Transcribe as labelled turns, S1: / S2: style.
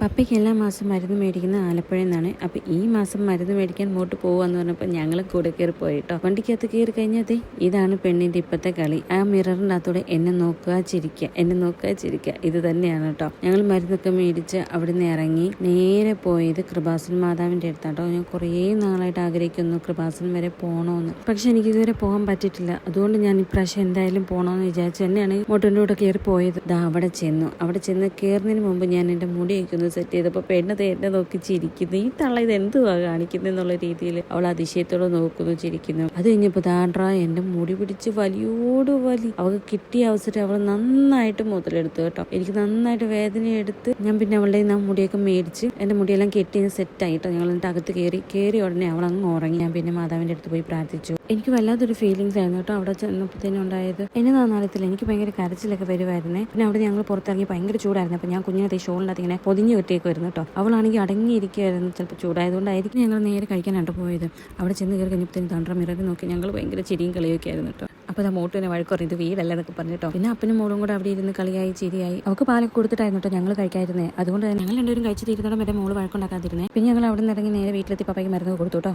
S1: പപ്പയ്ക്ക് എല്ലാ മാസം മരുന്ന് മേടിക്കുന്ന ആലപ്പുഴയിൽ നിന്നാണ്. അപ്പോൾ ഈ മാസം മരുന്ന് മേടിക്കാൻ ഇങ്ങോട്ട് പോകാന്ന് പറഞ്ഞപ്പോൾ ഞങ്ങൾ കൂടെ കയറി പോയിട്ടോ. വണ്ടിക്കകത്ത് കയറി കഴിഞ്ഞാൽ ഇതാണ് പെണ്ണിൻ്റെ ഇപ്പോഴത്തെ കളി. ആ മിററിൻ്റെ അകത്തൂടെ എന്നെ നോക്കുക ചിരിക്കുക, എന്നെ നോക്കുക ചിരിക്കുക, ഇത് തന്നെയാണ് കേട്ടോ. ഞങ്ങൾ മരുന്നൊക്കെ മേടിച്ച് അവിടുന്ന് ഇറങ്ങി നേരെ പോയത് കൃപാസന മാതാവിൻ്റെ അടുത്താട്ടോ. ഞാൻ കുറേ നാളായിട്ട് ആഗ്രഹിക്കുന്നു കൃപാസനം വരെ പോകണമെന്ന്. പക്ഷെ എനിക്ക് ഇതുവരെ പോകാൻ പറ്റിയിട്ടില്ല. അതുകൊണ്ട് ഞാൻ ഇപ്രാവശ്യം എന്തായാലും പോകണമെന്ന് വിചാരിച്ചു തന്നെയാണ് മോട്ടോൻ്റെ കൂടെ കയറി പോയത്. അവിടെ ചെന്ന് കയറുന്നതിന് മുമ്പ് ഞാൻ എൻ്റെ മുടി വയ്ക്കുന്നു സെറ്റ് ചെയ്തപ്പോൾ പെണ്ണ് എന്നെ നോക്കി ചിരിക്കുന്നു. ഈ തള്ള ഇത് എന്തുവാ കാണിക്കുന്നത് എന്നുള്ള രീതിയിൽ അവൾ അതിശയത്തോടെ നോക്കുന്നു, ചിരിക്കുന്നു. അത് കഴിഞ്ഞപ്പോൾ ദാണ്ട്രാ എൻ്റെ മുടി പിടിച്ച് വലിയോട് വലി. അവൾക്ക് കിട്ടിയ അവസരം അവൾ നന്നായിട്ട് മുതലെടുത്തു കേട്ടോ. എനിക്ക് നന്നായിട്ട് വേദന എടുത്ത് ഞാൻ പിന്നെ അവളുടെ മുടിയൊക്കെ മേടിച്ച് എൻ്റെ മുടിയെല്ലാം കെട്ടി സെറ്റായിട്ടോ. ഞങ്ങൾ എന്നിട്ട് അകത്ത് കയറി ഉടനെ അവൾ അങ്ങ് ഉറങ്ങി. ഞാൻ പിന്നെ മാതാവിൻ്റെ അടുത്ത് പോയി പ്രാർത്ഥിച്ചു. എനിക്ക് വല്ലാത്തൊരു ഫീലിങ്സ് ആയിരുന്നു കേട്ടോ അവിടെ ചെന്നപ്പോഴത്തേനും ഉണ്ടായത്. എന്നെ നാളത്തില്ല, എനിക്ക് ഭയങ്കര കരച്ചിലൊക്കെ വരുമായിരുന്നേ. പിന്നെ അവിടെ ഞങ്ങൾ പുറത്തിറങ്ങി ഭയങ്കര ചൂടായിരുന്നു. അപ്പോൾ ഞാൻ കുഞ്ഞിനകത്ത് ഷോളിനകത്ത് ഇങ്ങനെ പൊതിഞ്ഞ് കെട്ടിയൊക്കെ വരുന്നു കേട്ടോ. അവളാണെങ്കിൽ അടങ്ങിയിരിക്കുമായിരുന്നു. ചിലപ്പോൾ ചൂടായതുകൊണ്ടായിരിക്കും ഞങ്ങൾ നേരെ കഴിക്കാനായിട്ട് പോയത്. അവിടെ ചെന്ന് കയറി കഴിഞ്ഞപ്പോഴത്തേനും തണ്ടറ മിററി നോക്കി ഞങ്ങൾ ഭയങ്കര ചിരിയും കളിയൊക്കെ ആയിരുന്നു കേട്ടോ. അപ്പോൾ മോട്ടുവിനെ വഴക്കുറയും, ഇത് വീടല്ല എന്നൊക്കെ പറഞ്ഞിട്ടോ. പിന്നെ അപ്പനും മോളും കൂടെ അവിടെ ഇരുന്ന് കളിയായി ചിരിയായി. അവൾക്ക് പാലൊക്കെ കൊടുത്തിട്ടായിരുന്നു കേട്ടോ ഞങ്ങൾ കഴിക്കായിരുന്നേ. അതുകൊണ്ട് ഞങ്ങൾ രണ്ടുപേരും കഴിച്ച് തീരുന്നോടെ വരെ മോള് വഴക്കുണ്ടാക്കാതിരുന്നേ. പിന്നെ ഞങ്ങൾ അവിടെ നിന്ന് ഇറങ്ങി നേരെ വീട്ടിലെത്തി പപ്പയ്ക്ക് മരുന്ന് കൊടുത്തു കേട്ടോ.